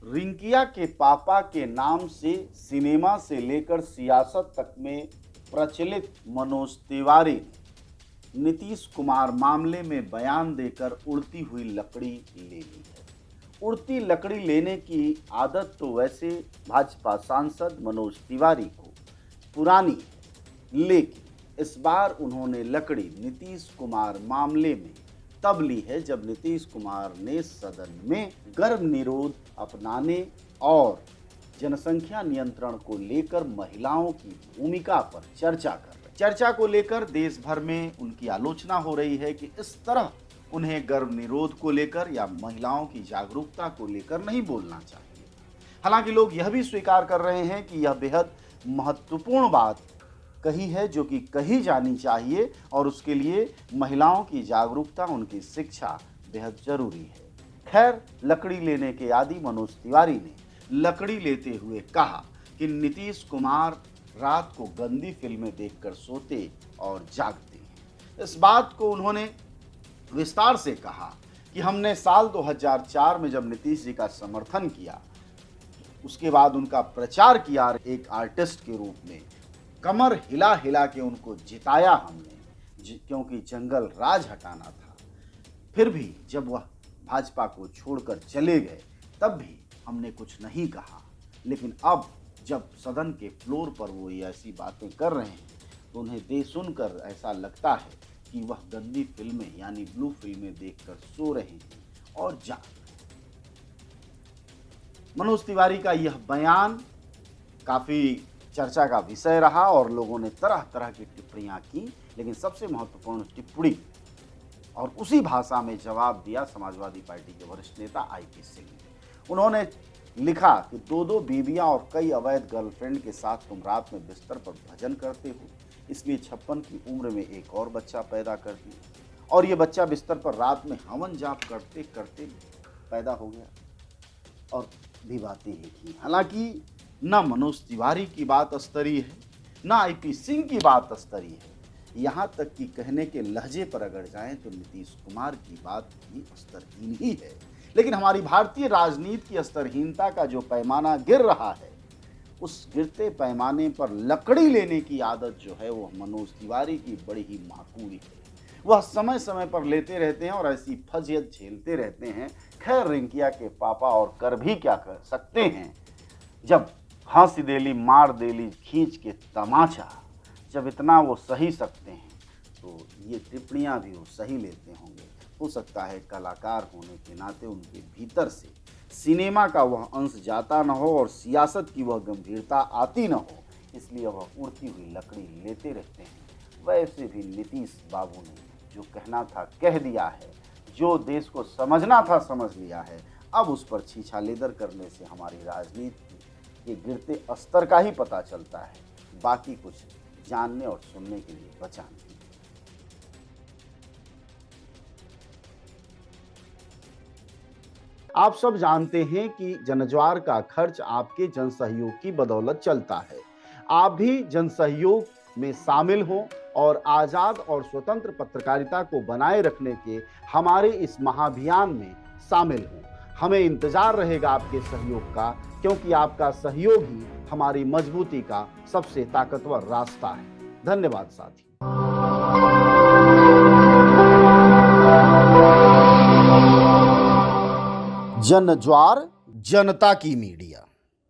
रिंकिया के पापा के नाम से सिनेमा से लेकर सियासत तक में प्रचलित मनोज तिवारी ने नीतीश कुमार मामले में बयान देकर उड़ती हुई लकड़ी ले ली है। उड़ती लकड़ी लेने की आदत तो वैसे भाजपा सांसद मनोज तिवारी को पुरानी है, लेकिन इस बार उन्होंने लकड़ी नीतीश कुमार मामले में तब ली है जब नीतीश कुमार ने सदन में गर्भ निरोध अपनाने और जनसंख्या नियंत्रण को लेकर महिलाओं की भूमिका पर चर्चा को लेकर देश भर में उनकी आलोचना हो रही है कि इस तरह उन्हें गर्भ निरोध को लेकर या महिलाओं की जागरूकता को लेकर नहीं बोलना चाहिए। हालांकि लोग यह भी स्वीकार कर रहे हैं कि यह बेहद महत्वपूर्ण बात कही है जो कि कही जानी चाहिए और उसके लिए महिलाओं की जागरूकता, उनकी शिक्षा बेहद जरूरी है। खैर, लकड़ी लेने के आदी मनोज तिवारी ने लकड़ी लेते हुए कहा कि नीतीश कुमार रात को गंदी फिल्में देखकर सोते और जागते हैं। इस बात को उन्होंने विस्तार से कहा कि हमने साल 2004 में जब नीतीश जी का समर्थन किया, उसके बाद उनका प्रचार किया एक आर्टिस्ट के रूप में, कमर हिला हिला के उनको जिताया हमने, क्योंकि जंगल राज हटाना था। फिर भी जब वह भाजपा को छोड़कर चले गए तब भी हमने कुछ नहीं कहा, लेकिन अब जब सदन के फ्लोर पर वो ये ऐसी बातें कर रहे हैं तो उन्हें दे सुनकर ऐसा लगता है कि वह गंदी फिल्में यानी ब्लू फिल्में देखकर सो रहे हैं और जाग। मनोज तिवारी का यह बयान काफ़ी चर्चा का विषय रहा और लोगों ने तरह तरह की टिप्पणियां की, लेकिन सबसे महत्वपूर्ण टिप्पणी और उसी भाषा में जवाब दिया समाजवादी पार्टी के वरिष्ठ नेता आईपी सिंह ने। उन्होंने लिखा कि दो बीवियां और कई अवैध गर्लफ्रेंड के साथ तुम रात में बिस्तर पर भजन करते हो, इसलिए 56 की उम्र में एक और बच्चा पैदा कर दिया और ये बच्चा बिस्तर पर रात में हवन जाप करते करते पैदा हो गया और भी बातें लिखी। हालांकि न मनोज तिवारी की बात स्तरीय है, न आईपी सिंह की बात स्तरीय है, यहाँ तक कि कहने के लहजे पर अगर जाएं तो नीतीश कुमार की बात भी स्तरहीन ही है। लेकिन हमारी भारतीय राजनीति की स्तरहीनता का जो पैमाना गिर रहा है, उस गिरते पैमाने पर लकड़ी लेने की आदत जो है वो मनोज तिवारी की बड़ी ही माकूल है। वह समय समय पर लेते रहते हैं और ऐसी फजियत झेलते रहते हैं। खैर, रिंकिया के पापा और कर भी क्या कर सकते हैं, जब हंस देली मार देली खींच के तमाचा, जब इतना वो सही सकते हैं तो ये टिप्पणियां भी वो सही लेते होंगे। हो सकता है कलाकार होने के नाते उनके भीतर से सिनेमा का वह अंश जाता न हो और सियासत की वह गंभीरता आती न हो, इसलिए वह उड़ती हुई लकड़ी लेते रहते हैं। वैसे भी नीतीश बाबू ने जो कहना था कह दिया है, जो देश को समझना था समझ लिया है। अब उस पर छीछा लेदर करने से हमारी राजनीति के गिरते स्तर का ही पता चलता है, बाकी कुछ जानने और सुनने के लिए बचा नहीं। आप सब जानते हैं कि जनज्वार का खर्च आपके जनसहयोग की बदौलत चलता है। आप भी जनसहयोग में शामिल हों और आज़ाद और स्वतंत्र पत्रकारिता को बनाए रखने के हमारे इस महाअभियान में शामिल हों। हमें इंतजार रहेगा आपके सहयोग का, क्योंकि आपका सहयोग ही हमारी मजबूती का सबसे ताकतवर रास्ता है। धन्यवाद साथी। जनज्वार, जनता की मीडिया।